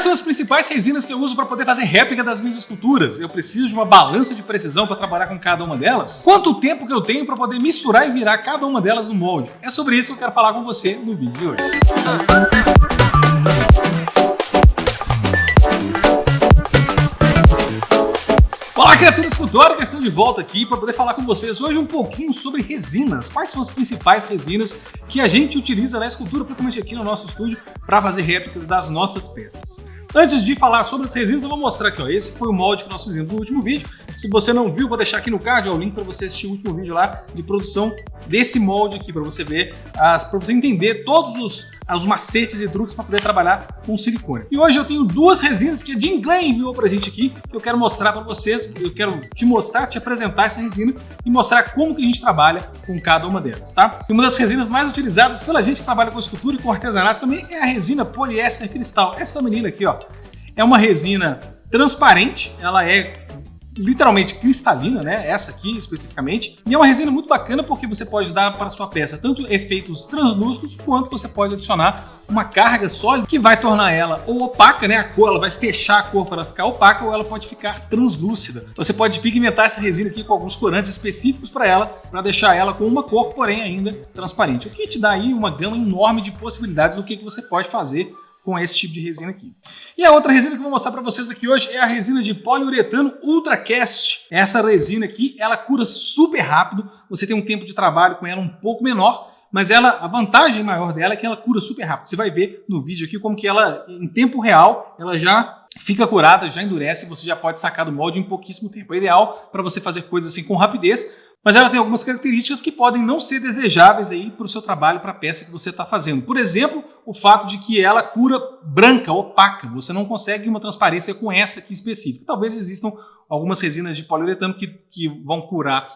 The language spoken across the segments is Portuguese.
Quais são as principais resinas que eu uso para poder fazer réplica das minhas esculturas? Eu preciso de uma balança de precisão para trabalhar com cada uma delas? Quanto tempo que eu tenho para poder misturar e virar cada uma delas no molde? É sobre isso que eu quero falar com você no vídeo de hoje. Olá, criaturas escultóricas, estou de volta aqui para poder falar com vocês hoje um pouquinho sobre resinas. Quais são as principais resinas que a gente utiliza na escultura, principalmente aqui no nosso estúdio, para fazer réplicas das nossas peças. Antes de falar sobre as resinas, eu vou mostrar aqui, ó, esse foi o molde que nós fizemos no último vídeo. Se você não viu, vou deixar aqui no card ó, o link para você assistir o último vídeo lá de produção desse molde aqui, para você ver, para você entender todos os macetes e truques para poder trabalhar com silicone. E hoje eu tenho duas resinas que a Jean Glenn enviou pra gente aqui, que eu quero mostrar para vocês. Eu quero te mostrar, te apresentar essa resina e mostrar como que a gente trabalha com cada uma delas, tá? E uma das resinas mais utilizadas pela gente que trabalha com escultura e com artesanato também é a resina poliéster cristal. Essa menina aqui, ó, é uma resina transparente, ela é literalmente cristalina, né? Essa aqui especificamente. E é uma resina muito bacana porque você pode dar para sua peça tanto efeitos translúcidos quanto você pode adicionar uma carga sólida que vai tornar ela ou opaca, né? A cor, ela vai fechar a cor para ela ficar opaca ou ela pode ficar translúcida. Você pode pigmentar essa resina aqui com alguns corantes específicos para ela, para deixar ela com uma cor, porém ainda transparente. O que te dá aí uma gama enorme de possibilidades do que você pode fazer com esse tipo de resina aqui. E a outra resina que eu vou mostrar para vocês aqui hoje é a resina de poliuretano Ultracast. Essa resina aqui, ela cura super rápido, você tem um tempo de trabalho com ela um pouco menor, mas a vantagem maior dela é que ela cura super rápido. Você vai ver no vídeo aqui como que ela, em tempo real, ela já fica curada, já endurece, você já pode sacar do molde em pouquíssimo tempo. É ideal para você fazer coisas assim com rapidez, mas ela tem algumas características que podem não ser desejáveis aí para o seu trabalho, para a peça que você está fazendo. Por exemplo, o fato de que ela cura branca, opaca. Você não consegue uma transparência com essa aqui específica. Talvez existam algumas resinas de poliuretano que vão curar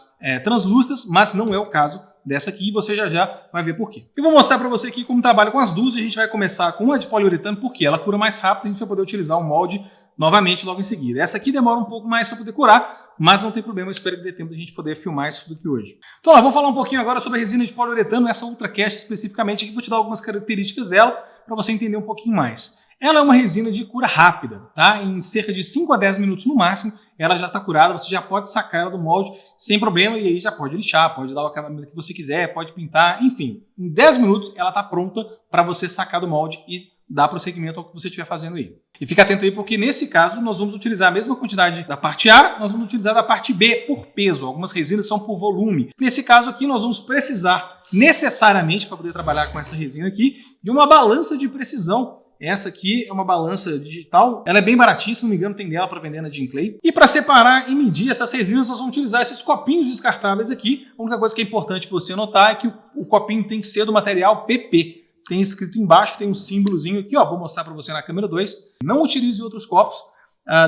translúcidas, mas não é o caso dessa aqui e você já vai ver por quê. Eu vou mostrar para você aqui como trabalha com as duas. A gente vai começar com a de poliuretano porque ela cura mais rápido e a gente vai poder utilizar o molde novamente logo em seguida. Essa aqui demora um pouco mais para poder curar, mas não tem problema, eu espero que dê tempo de a gente poder filmar isso tudo aqui hoje. Então, vamos falar um pouquinho agora sobre a resina de poliuretano, essa Ultracast especificamente, aqui vou te dar algumas características dela para você entender um pouquinho mais. Ela é uma resina de cura rápida, tá? Em cerca de 5 a 10 minutos no máximo, ela já está curada, você já pode sacar ela do molde sem problema e aí já pode lixar, pode dar o acabamento que você quiser, pode pintar, enfim. Em 10 minutos ela está pronta para você sacar do molde e dar prosseguimento ao que você estiver fazendo aí. E fica atento aí porque nesse caso nós vamos utilizar a mesma quantidade da parte A, nós vamos utilizar da parte B por peso. Algumas resinas são por volume. Nesse caso aqui nós vamos precisar necessariamente para poder trabalhar com essa resina aqui de uma balança de precisão. Essa aqui é uma balança digital, ela é bem baratinha, se não me engano tem dela para vender na Jean Clay. E para separar e medir essas resinas nós vamos utilizar esses copinhos descartáveis aqui. A única coisa que é importante você notar é que o copinho tem que ser do material PP. Tem escrito embaixo, tem um símbolozinho aqui, ó, vou mostrar para você na câmera 2. Não utilize outros copos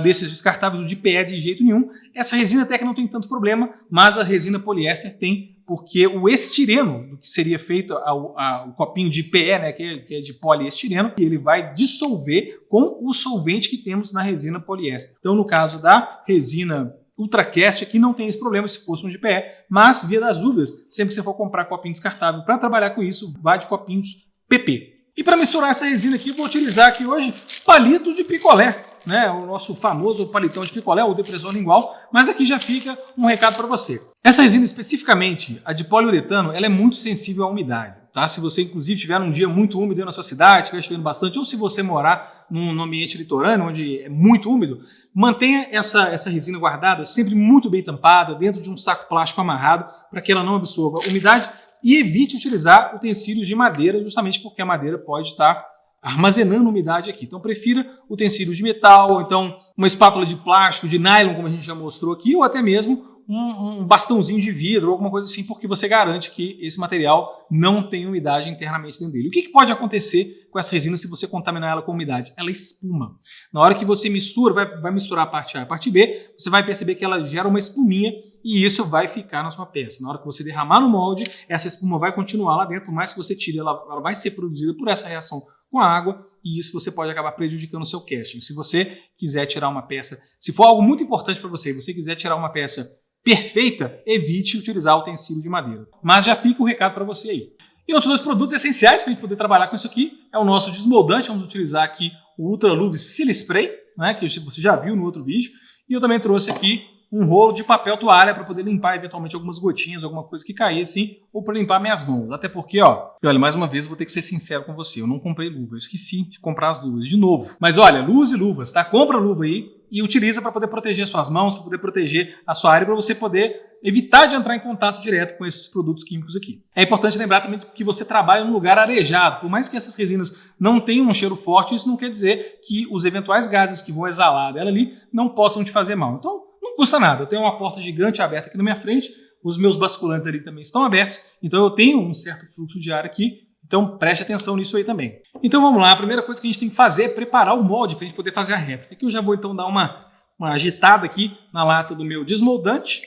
desses descartáveis de PE de jeito nenhum. Essa resina até que não tem tanto problema, mas a resina poliéster tem, porque o estireno, do que seria feito o copinho de PE, né, que é de poliestireno, ele vai dissolver com o solvente que temos na resina poliéster. Então, no caso da resina Ultracast aqui não tem esse problema se fosse um de PE, mas via das dúvidas, sempre que você for comprar copinho descartável para trabalhar com isso, vá de copinhos PP. E para misturar essa resina aqui, eu vou utilizar aqui hoje palito de picolé, né? O nosso famoso palitão de picolé, ou depressor lingual, mas aqui já fica um recado para você. Essa resina especificamente, a de poliuretano, ela é muito sensível à umidade, tá? Se você inclusive tiver um dia muito úmido na sua cidade, estiver chovendo bastante, ou se você morar num ambiente litorâneo, onde é muito úmido, mantenha essa resina guardada sempre muito bem tampada, dentro de um saco plástico amarrado, para que ela não absorva umidade. E evite utilizar utensílios de madeira, justamente porque a madeira pode estar armazenando umidade aqui. Então prefira utensílios de metal, ou então uma espátula de plástico, de nylon, como a gente já mostrou aqui, ou até mesmo um bastãozinho de vidro, ou alguma coisa assim, porque você garante que esse material não tem umidade internamente dentro dele. O que pode acontecer com essa resina se você contaminar ela com umidade? Ela espuma. Na hora que você mistura, vai misturar a parte A e a parte B, você vai perceber que ela gera uma espuminha e isso vai ficar na sua peça. Na hora que você derramar no molde, essa espuma vai continuar lá dentro, mas se você tira, ela vai ser produzida por essa reação com a água e isso você pode acabar prejudicando o seu casting. Se você quiser tirar uma peça, se for algo muito importante para você, você quiser tirar uma peça perfeita, evite utilizar utensílio de madeira. Mas já fica o recado para você aí. E outros dois produtos essenciais para a gente poder trabalhar com isso aqui é o nosso desmoldante. Vamos utilizar aqui o Ultra Lube Sil Spray, né, que você já viu no outro vídeo. E eu também trouxe aqui um rolo de papel toalha para poder limpar eventualmente algumas gotinhas, alguma coisa que caísse, ou para limpar minhas mãos. Até porque, ó, olha, mais uma vez eu vou ter que ser sincero com você, eu não comprei luva, eu esqueci de comprar as luvas de novo. Mas olha, luz e luvas, tá? Compra a luva aí e utiliza para poder proteger suas mãos, para poder proteger a sua área, para você poder evitar de entrar em contato direto com esses produtos químicos aqui. É importante lembrar também que você trabalha em um lugar arejado. Por mais que essas resinas não tenham um cheiro forte, isso não quer dizer que os eventuais gases que vão exalar dela ali não possam te fazer mal. Então, não custa nada. Eu tenho uma porta gigante aberta aqui na minha frente, os meus basculantes ali também estão abertos, então eu tenho um certo fluxo de ar aqui, então preste atenção nisso aí também. Então vamos lá, a primeira coisa que a gente tem que fazer é preparar o molde para a gente poder fazer a réplica. Aqui eu já vou então dar uma agitada aqui na lata do meu desmoldante.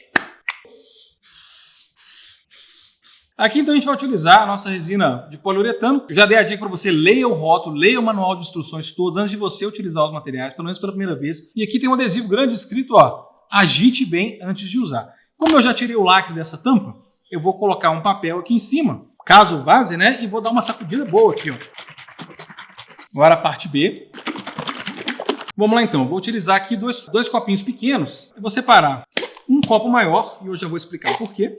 Aqui então a gente vai utilizar a nossa resina de poliuretano. Eu já dei a dica para você, leia o rótulo, leia o manual de instruções todos antes de você utilizar os materiais, pelo menos pela primeira vez. E aqui tem um adesivo grande escrito, ó, agite bem antes de usar. Como eu já tirei o lacre dessa tampa, eu vou colocar um papel aqui em cima, caso vaze, né? E vou dar uma sacudida boa aqui, ó. Agora a parte B. Vamos lá então, vou utilizar aqui dois copinhos pequenos. Eu vou separar um copo maior, e eu já vou explicar o porquê,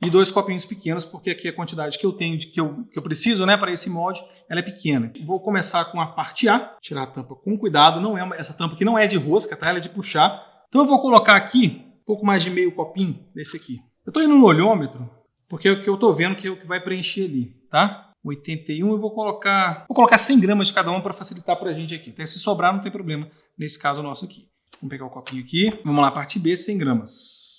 e 2 copinhos pequenos, porque aqui a quantidade que eu tenho, que eu preciso, né, para esse molde, ela é pequena. Vou começar com a parte A, tirar a tampa com cuidado, essa tampa aqui não é de rosca, tá? Ela é de puxar. Então eu vou colocar aqui um pouco mais de meio copinho desse aqui. Eu estou indo no olhômetro, porque é o que eu estou vendo que é o que vai preencher ali, tá? 81, eu vou colocar 100 gramas de cada um para facilitar para a gente aqui. Até se sobrar não tem problema, nesse caso nosso aqui. Vamos pegar o copinho aqui, vamos lá, parte B, 100 gramas.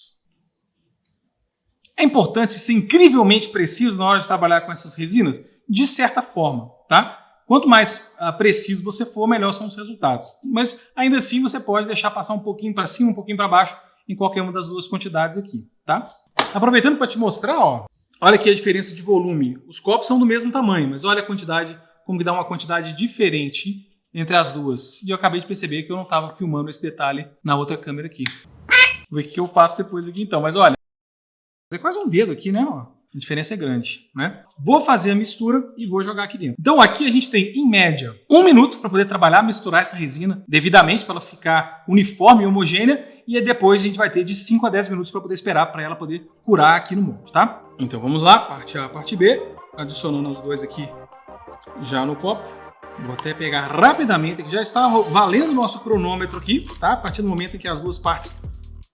É importante ser incrivelmente preciso na hora de trabalhar com essas resinas? De certa forma, tá? Quanto mais preciso você for, melhor são os resultados. Mas ainda assim você pode deixar passar um pouquinho para cima, um pouquinho para baixo em qualquer uma das duas quantidades aqui, tá? Aproveitando para te mostrar, ó, olha aqui a diferença de volume. Os copos são do mesmo tamanho, mas olha a quantidade, como que dá uma quantidade diferente entre as duas. E eu acabei de perceber que eu não estava filmando esse detalhe na outra câmera aqui. Vou ver o que eu faço depois aqui então, mas olha, é quase um dedo aqui, né? Ó. A diferença é grande, né? Vou fazer a mistura e vou jogar aqui dentro. Então aqui a gente tem, em média, 1 minuto para poder trabalhar, misturar essa resina devidamente para ela ficar uniforme e homogênea. E depois a gente vai ter de 5 a 10 minutos para poder esperar para ela poder curar aqui no molde, tá? Então vamos lá, parte A, parte B. Adicionando os dois aqui já no copo. Vou até pegar rapidamente, que já está valendo o nosso cronômetro aqui, tá? A partir do momento em que as duas partes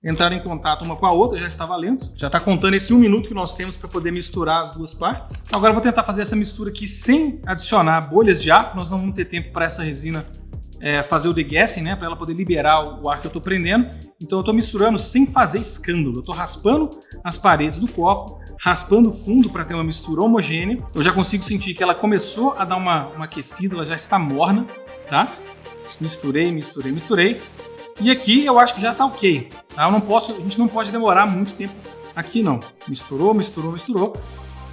entraram em contato uma com a outra, já está valendo. Já está contando esse 1 minuto que nós temos para poder misturar as duas partes. Agora eu vou tentar fazer essa mistura aqui sem adicionar bolhas de ar, nós não vamos ter tempo para essa resina fazer o degassing, né, para ela poder liberar o ar que eu estou prendendo. Então eu estou misturando sem fazer escândalo. Eu estou raspando as paredes do copo, raspando o fundo para ter uma mistura homogênea. Eu já consigo sentir que ela começou a dar uma aquecida, ela já está morna, tá? Misturei, misturei, misturei. E aqui eu acho que já está ok. Tá? A gente não pode demorar muito tempo aqui não. Misturou, misturou, misturou.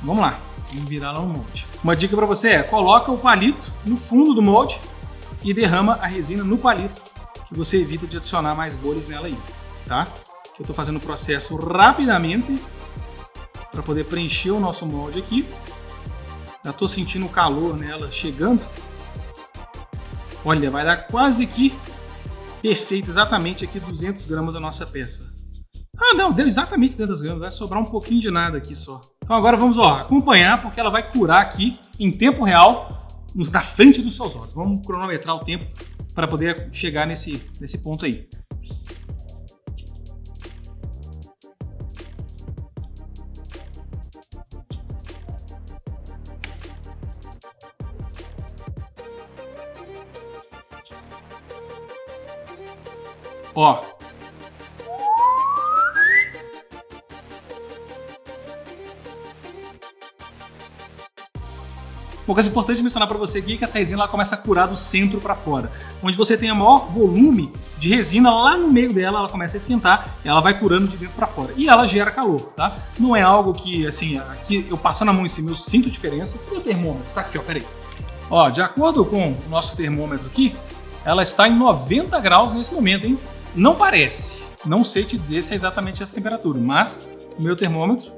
Vamos lá, vamos virar lá no molde. Uma dica para você é, coloca o palito no fundo do molde e derrama a resina no palito, que você evita de adicionar mais bolhas nela aí, tá? Que eu estou fazendo o processo rapidamente para poder preencher o nosso molde aqui. Já estou sentindo o calor nela chegando. Olha, vai dar quase que perfeito, exatamente aqui 200 gramas da nossa peça. Ah, não, deu exatamente 200 gramas, vai sobrar um pouquinho de nada aqui só. Então agora vamos acompanhar, porque ela vai curar aqui em tempo real, na frente dos seus olhos. Vamos cronometrar o tempo para poder chegar nesse ponto aí. Ó. Uma coisa importante mencionar para você aqui é que essa resina ela começa a curar do centro para fora. Onde você tem o maior volume de resina, lá no meio dela ela começa a esquentar, ela vai curando de dentro para fora. E ela gera calor, tá? Não é algo que, assim, aqui eu passando a mão em cima eu sinto diferença. Cadê o termômetro? Tá aqui, ó, peraí. Ó, de acordo com o nosso termômetro aqui, ela está em 90 graus nesse momento, hein? Não parece. Não sei te dizer se é exatamente essa temperatura, mas o meu termômetro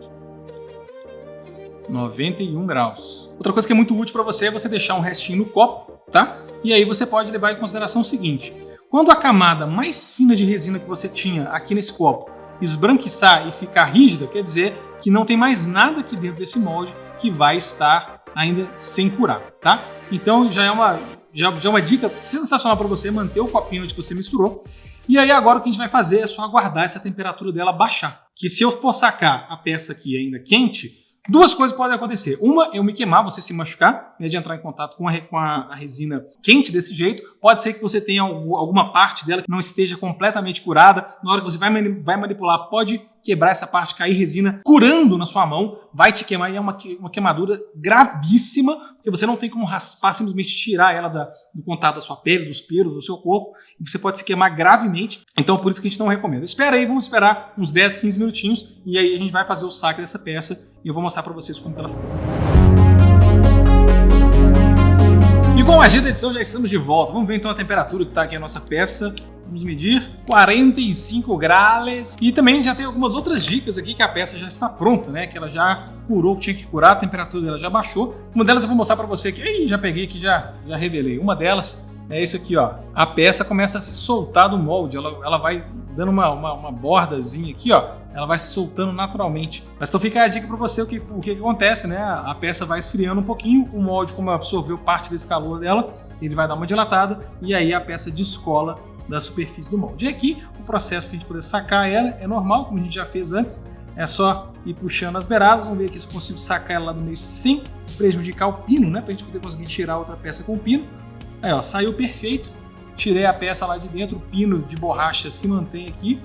91 graus. Outra coisa que é muito útil para você é você deixar um restinho no copo, tá? E aí você pode levar em consideração o seguinte: quando a camada mais fina de resina que você tinha aqui nesse copo esbranquiçar e ficar rígida, quer dizer que não tem mais nada aqui dentro desse molde que vai estar ainda sem curar, tá? Então já é uma dica sensacional para você manter o copinho onde você misturou. E aí agora o que a gente vai fazer é só aguardar essa temperatura dela baixar. Que se eu for sacar a peça aqui ainda quente, duas coisas podem acontecer. Uma, eu me queimar, você se machucar, né, de entrar em contato com a resina quente desse jeito. Pode ser que você tenha alguma parte dela que não esteja completamente curada. Na hora que você vai manipular, pode quebrar essa parte, cair resina curando na sua mão, vai te queimar e é uma queimadura gravíssima, porque você não tem como raspar, simplesmente tirar ela do contato da sua pele, dos pelos, do seu corpo, e você pode se queimar gravemente. Então por isso que a gente não recomenda. Espera aí, vamos esperar uns 10, 15 minutinhos e aí a gente vai fazer o saque dessa peça e eu vou mostrar para vocês como ela ficou. E com a magia da edição já estamos de volta. Vamos ver então a temperatura que está aqui a nossa peça. Vamos medir 45 graus. E também já tem algumas outras dicas aqui que a peça já está pronta, né? Que ela já curou o que tinha que curar, a temperatura dela já baixou. Uma delas eu vou mostrar para você aqui. Aí, já peguei aqui, já revelei. Uma delas é isso aqui, ó. A peça começa a se soltar do molde. Ela vai dando uma bordazinha aqui, ó. Ela vai se soltando naturalmente. Mas então fica a dica para você o que acontece, né? A peça vai esfriando um pouquinho. O molde, como absorveu parte desse calor dela, ele vai dar uma dilatada e aí a peça descola da superfície do molde. E aqui o processo para a gente poder sacar ela é normal, como a gente já fez antes. É só ir puxando as beiradas. Vamos ver aqui se eu consigo sacar ela lá no meio sem prejudicar o pino, né? Para a gente poder conseguir tirar outra peça com o pino. Aí, ó, saiu perfeito. Tirei a peça lá de dentro, o pino de borracha se mantém aqui.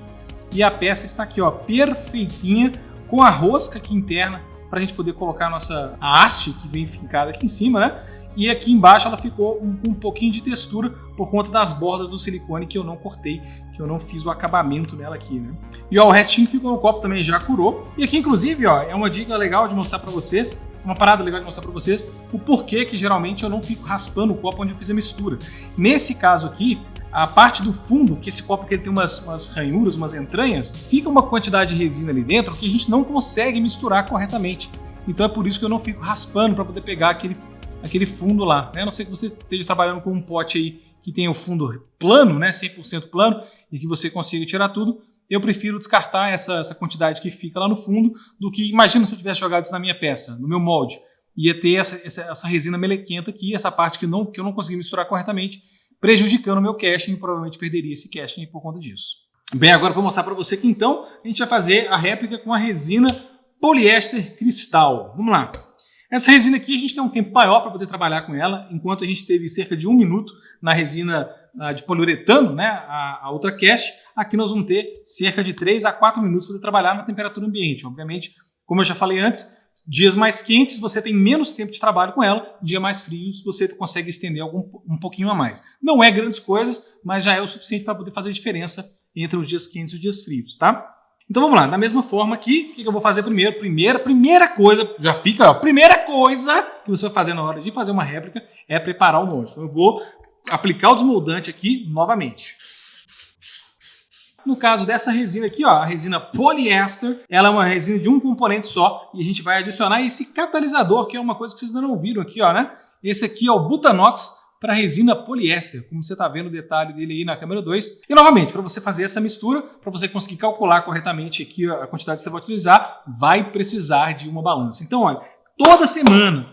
E a peça está aqui, ó, perfeitinha, com a rosca aqui interna, para a gente poder colocar a haste que vem fincada aqui em cima, né? E aqui embaixo ela ficou com um pouquinho de textura por conta das bordas do silicone que eu não cortei, que eu não fiz o acabamento nela aqui, né? E ó, o restinho que ficou no copo também já curou. E aqui, inclusive, ó, é uma dica legal de mostrar para vocês, uma parada legal de mostrar para vocês, o porquê que geralmente eu não fico raspando o copo onde eu fiz a mistura. Nesse caso aqui, a parte do fundo, que esse copo aqui tem umas ranhuras, umas entranhas, fica uma quantidade de resina ali dentro que a gente não consegue misturar corretamente. Então é por isso que eu não fico raspando para poder pegar aquele fundo lá, né? A não ser que você esteja trabalhando com um pote aí que tem o fundo plano, né? 100% plano, e que você consiga tirar tudo. Eu prefiro descartar essa quantidade que fica lá no fundo do que, imagina se eu tivesse jogado isso na minha peça, no meu molde. Ia ter essa resina melequenta aqui, essa parte que eu não consegui misturar corretamente, prejudicando o meu caching e provavelmente perderia esse caching por conta disso. Bem, agora eu vou mostrar para você que então a gente vai fazer a réplica com a resina poliéster cristal. Vamos lá. Essa resina aqui a gente tem um tempo maior para poder trabalhar com ela, enquanto a gente teve cerca de 1 minuto na resina de poliuretano, né, a outra cast, aqui nós vamos ter cerca de 3 a 4 minutos para poder trabalhar na temperatura ambiente. Obviamente, como eu já falei antes, dias mais quentes você tem menos tempo de trabalho com ela, dias mais frios você consegue estender um pouquinho a mais. Não é grandes coisas, mas já é o suficiente para poder fazer diferença entre os dias quentes e os dias frios, tá? Então vamos lá, da mesma forma aqui, o que eu vou fazer primeiro? Primeira coisa, já fica, ó, primeira coisa que você vai fazer na hora de fazer uma réplica é preparar o molde. Então eu vou aplicar o desmoldante aqui novamente. No caso dessa resina aqui, ó, a resina poliéster, ela é uma resina de um componente só e a gente vai adicionar esse catalisador, que é uma coisa que vocês ainda não viram aqui, ó, né? Esse aqui é o Butanox para resina poliéster, como você está vendo o detalhe dele aí na câmera 2. E novamente, para você fazer essa mistura, para você conseguir calcular corretamente aqui a quantidade que você vai utilizar, vai precisar de uma balança. Então, olha, toda semana,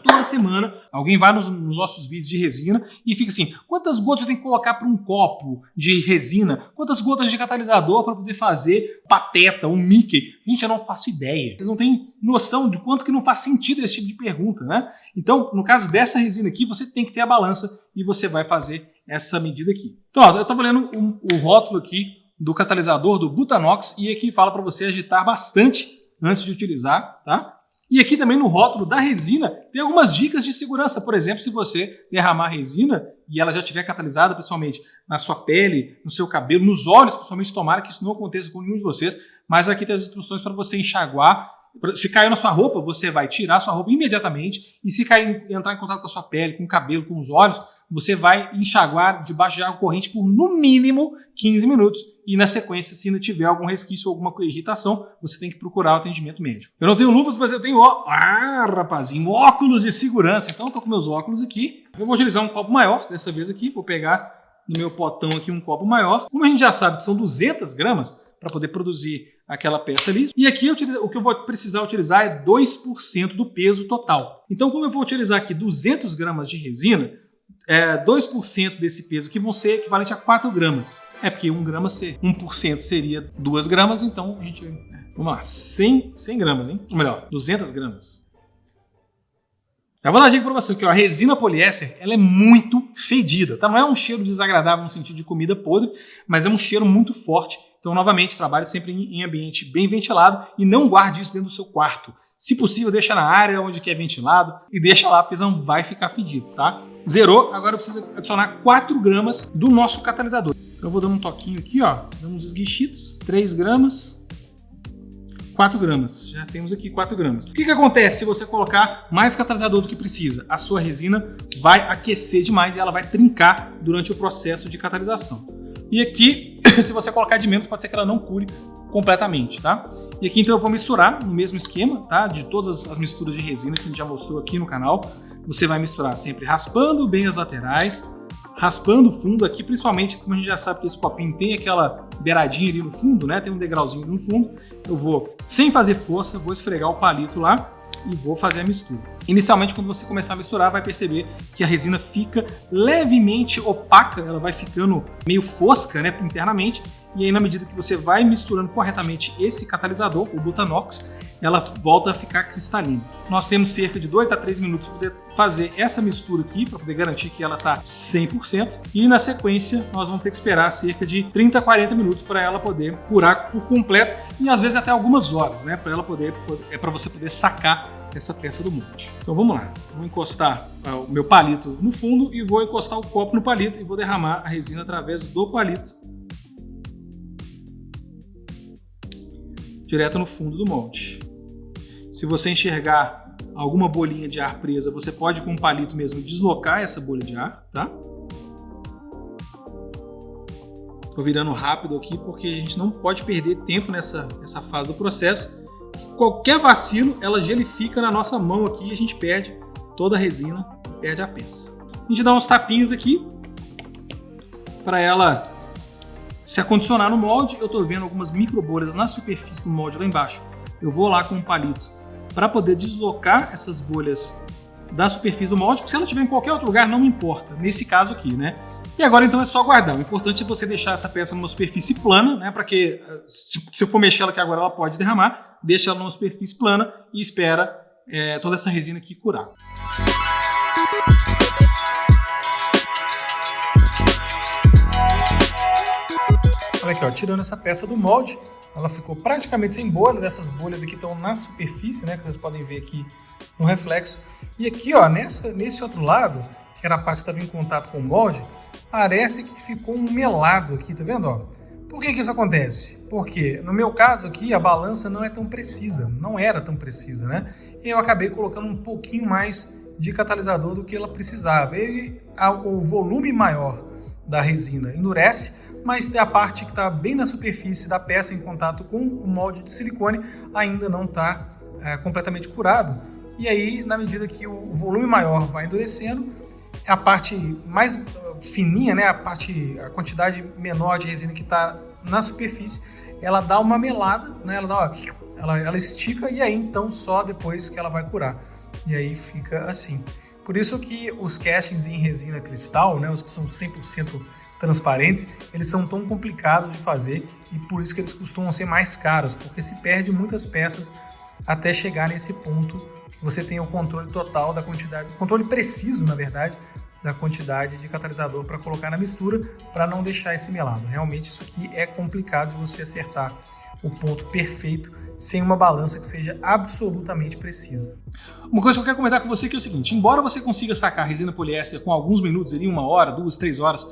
alguém vai nos nossos vídeos de resina e fica assim, quantas gotas eu tenho que colocar para um copo de resina? Quantas gotas de catalisador para poder fazer Pateta, um Mickey? Gente, eu não faço ideia. Vocês não têm noção de quanto que não faz sentido esse tipo de pergunta, né? Então, no caso dessa resina aqui, você tem que ter a balança e você vai fazer essa medida aqui. Então, ó, eu estava lendo o rótulo aqui do catalisador do Butanox e aqui fala para você agitar bastante antes de utilizar, tá? E aqui também no rótulo da resina tem algumas dicas de segurança. Por exemplo, se você derramar resina e ela já estiver catalisada, principalmente na sua pele, no seu cabelo, nos olhos, principalmente, tomara que isso não aconteça com nenhum de vocês, mas aqui tem as instruções para você enxaguar. Se caiu na sua roupa, você vai tirar a sua roupa imediatamente e se entrar em contato com a sua pele, com o cabelo, com os olhos, você vai enxaguar debaixo de água corrente por no mínimo 15 minutos e na sequência, se ainda tiver algum resquício ou alguma irritação, você tem que procurar o atendimento médico. Eu não tenho luvas, mas eu tenho rapazinho, óculos de segurança. Então eu tô com meus óculos aqui. Eu vou utilizar um copo maior dessa vez aqui, vou pegar no meu potão aqui um copo maior. Como a gente já sabe que são 200 gramas para poder produzir aquela peça ali. E aqui o que eu vou precisar utilizar é 2% do peso total. Então, como eu vou utilizar aqui 200 gramas de resina, 2% desse peso que vão ser equivalente a 4 gramas. Porque 1% seria 2 gramas, então a gente... Vamos lá, 100 gramas, hein? Ou melhor, 200 gramas. Já vou dar uma dica para você que a resina poliéster ela é muito fedida, tá? Não é um cheiro desagradável no sentido de comida podre, mas é um cheiro muito forte. Então, novamente, trabalhe sempre em ambiente bem ventilado e não guarde isso dentro do seu quarto. Se possível, deixa na área onde é ventilado e deixa lá, porque não vai ficar fedido, tá? Zerou, agora eu preciso adicionar 4 gramas do nosso catalisador. Eu vou dando um toquinho aqui, ó, dando uns esguichitos, 3 gramas, 4 gramas. Já temos aqui 4 gramas. O que acontece se você colocar mais catalisador do que precisa? A sua resina vai aquecer demais e ela vai trincar durante o processo de catalisação. E aqui, se você colocar de menos, pode ser que ela não cure completamente, tá? E aqui então eu vou misturar no mesmo esquema, tá? De todas as misturas de resina que a gente já mostrou aqui no canal. Você vai misturar sempre raspando bem as laterais, raspando o fundo aqui, principalmente como a gente já sabe que esse copinho tem aquela beiradinha ali no fundo, né? Tem um degrauzinho ali no fundo. Eu vou, sem fazer força, vou esfregar o palito lá e vou fazer a mistura. Inicialmente, quando você começar a misturar, vai perceber que a resina fica levemente opaca, ela vai ficando meio fosca, né, internamente, e aí na medida que você vai misturando corretamente esse catalisador, o Butanox, ela volta a ficar cristalina. Nós temos cerca de 2 a 3 minutos para poder fazer essa mistura aqui, para poder garantir que ela está 100%, e na sequência nós vamos ter que esperar cerca de 30 a 40 minutos para ela poder curar por completo, e às vezes até algumas horas, né, para ela poder, para você poder sacar essa peça do molde. Então vamos lá, vou encostar o meu palito no fundo e vou encostar o copo no palito e vou derramar a resina através do palito direto no fundo do molde. Se você enxergar alguma bolinha de ar presa, você pode com o palito mesmo deslocar essa bolha de ar, tá? Tô virando rápido aqui porque a gente não pode perder tempo nessa fase do processo. Qualquer vacilo, ela gelifica na nossa mão aqui e a gente perde toda a resina e perde a peça. A gente dá uns tapinhos aqui para ela se acondicionar no molde. Eu estou vendo algumas micro bolhas na superfície do molde lá embaixo. Eu vou lá com um palito para poder deslocar essas bolhas da superfície do molde, porque se ela estiver em qualquer outro lugar, não me importa, nesse caso aqui, né? E agora então é só guardar. O importante é você deixar essa peça numa superfície plana, né? Para que se eu for mexer ela aqui agora, ela pode derramar. Deixa ela numa superfície plana e espera toda essa resina aqui curar. Olha aqui, ó, tirando essa peça do molde, ela ficou praticamente sem bolhas. Essas bolhas aqui estão na superfície, né? Que vocês podem ver aqui no reflexo. E aqui, ó, nesse outro lado, que era a parte que estava em contato com o molde, parece que ficou um melado aqui, tá vendo? Ó? Por que isso acontece? Porque no meu caso aqui a balança não é tão precisa, não era tão precisa, né? E eu acabei colocando um pouquinho mais de catalisador do que ela precisava. E o volume maior da resina endurece, mas a parte que está bem na superfície da peça em contato com o molde de silicone ainda não está completamente curado. E aí, na medida que o volume maior vai endurecendo, a parte mais fininha, né, a quantidade menor de resina que está na superfície, ela dá uma melada, né, ela estica e aí então só depois que ela vai curar. E aí fica assim. Por isso que os castings em resina cristal, né, os que são 100% transparentes, eles são tão complicados de fazer e por isso que eles costumam ser mais caros, porque se perde muitas peças até chegar nesse ponto que você tem o controle total da quantidade, controle preciso, na verdade, da quantidade de catalisador para colocar na mistura, para não deixar esse melado. Realmente isso aqui é complicado de você acertar o ponto perfeito sem uma balança que seja absolutamente precisa. Uma coisa que eu quero comentar com você que é o seguinte: embora você consiga sacar a resina poliéster com alguns minutos, ali 1 hora, 2, 3 horas,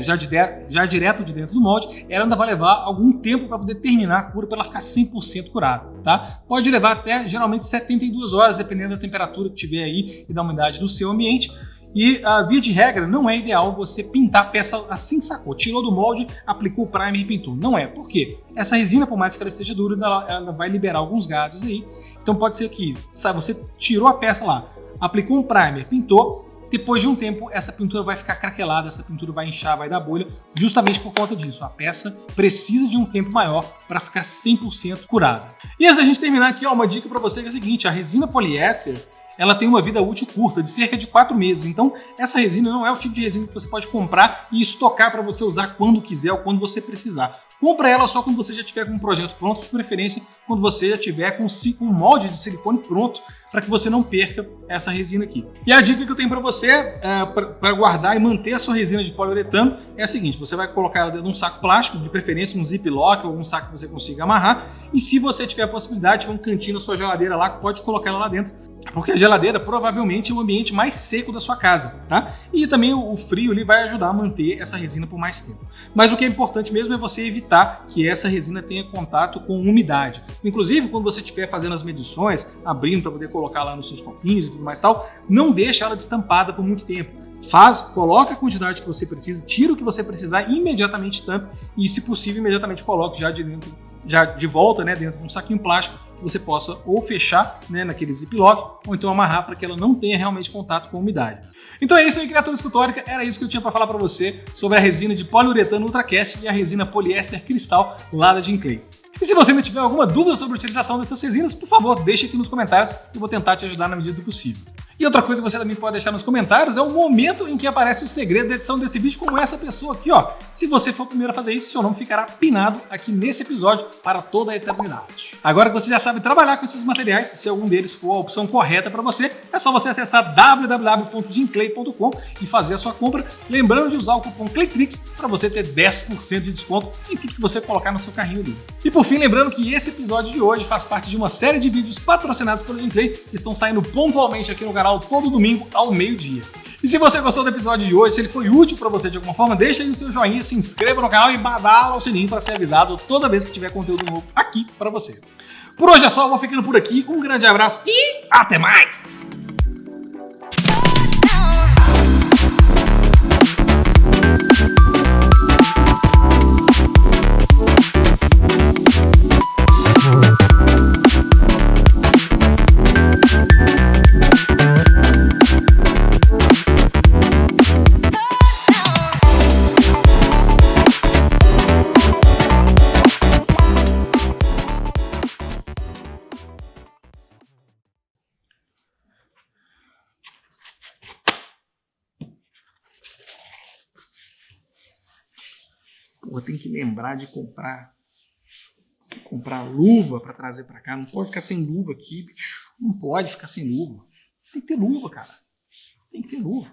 já direto de dentro do molde, ela ainda vai levar algum tempo para poder terminar a cura, para ela ficar 100% curada, tá? Pode levar até geralmente 72 horas, dependendo da temperatura que tiver aí e da umidade do seu ambiente. E via de regra, não é ideal você pintar a peça assim que sacou. Tirou do molde, aplicou o primer e pintou. Não é. Por quê? Essa resina, por mais que ela esteja dura, ela vai liberar alguns gases aí. Então pode ser que você tirou a peça lá, aplicou um primer, pintou. Depois de um tempo, essa pintura vai ficar craquelada, essa pintura vai inchar, vai dar bolha, justamente por conta disso. A peça precisa de um tempo maior para ficar 100% curada. E antes da gente terminar aqui, uma dica para você que é a seguinte: a resina poliéster, ela tem uma vida útil curta, de cerca de 4 meses. Então, essa resina não é o tipo de resina que você pode comprar e estocar para você usar quando quiser ou quando você precisar. Compra ela só quando você já tiver com um projeto pronto, de preferência quando você já tiver com um molde de silicone pronto, para que você não perca essa resina aqui. E a dica que eu tenho para você, para guardar e manter a sua resina de poliuretano, é a seguinte: você vai colocar ela dentro de um saco plástico, de preferência um ziplock ou algum saco que você consiga amarrar, e se você tiver a possibilidade, tiver um cantinho na sua geladeira lá, pode colocar ela lá dentro, porque a geladeira provavelmente é o ambiente mais seco da sua casa, tá? E também o frio ali vai ajudar a manter essa resina por mais tempo. Mas o que é importante mesmo é você evitar que essa resina tenha contato com umidade. Inclusive, quando você estiver fazendo as medições, abrindo para poder colocar lá nos seus copinhos e tudo mais tal, não deixe ela destampada por muito tempo. Coloca a quantidade que você precisa, tira o que você precisar, imediatamente tampe e, se possível, imediatamente coloque já de volta, né, dentro de um saquinho plástico que você possa ou fechar, né, naquele ziplock, ou então amarrar para que ela não tenha realmente contato com a umidade. Então é isso aí, criatura escultórica, era isso que eu tinha para falar para você sobre a resina de poliuretano Ultracast e a resina poliéster cristal lá da Jinclay. E se você não tiver alguma dúvida sobre a utilização dessas resinas, por favor, deixe aqui nos comentários que eu vou tentar te ajudar na medida do possível. E outra coisa que você também pode deixar nos comentários é o momento em que aparece o segredo da edição desse vídeo, como essa pessoa aqui, ó. Se você for o primeiro a fazer isso, seu nome ficará pinado aqui nesse episódio para toda a eternidade. Agora que você já sabe trabalhar com esses materiais, se algum deles for a opção correta para você, é só você acessar www.jinclay.com e fazer a sua compra, lembrando de usar o cupom CLAYTRICS para você ter 10% de desconto em tudo que você colocar no seu carrinho ali. E por fim, lembrando que esse episódio de hoje faz parte de uma série de vídeos patrocinados pelo Jinclay, que estão saindo pontualmente aqui no canal todo domingo ao meio-dia. E se você gostou do episódio de hoje, se ele foi útil para você de alguma forma, deixa aí o seu joinha, se inscreva no canal e badala o sininho para ser avisado toda vez que tiver conteúdo novo aqui para você. Por hoje é só, eu vou ficando por aqui, um grande abraço e até mais! Pô, tem que lembrar de comprar luva para trazer para cá. Não pode ficar sem luva aqui, bicho. Não pode ficar sem luva. Tem que ter luva, cara. Tem que ter luva.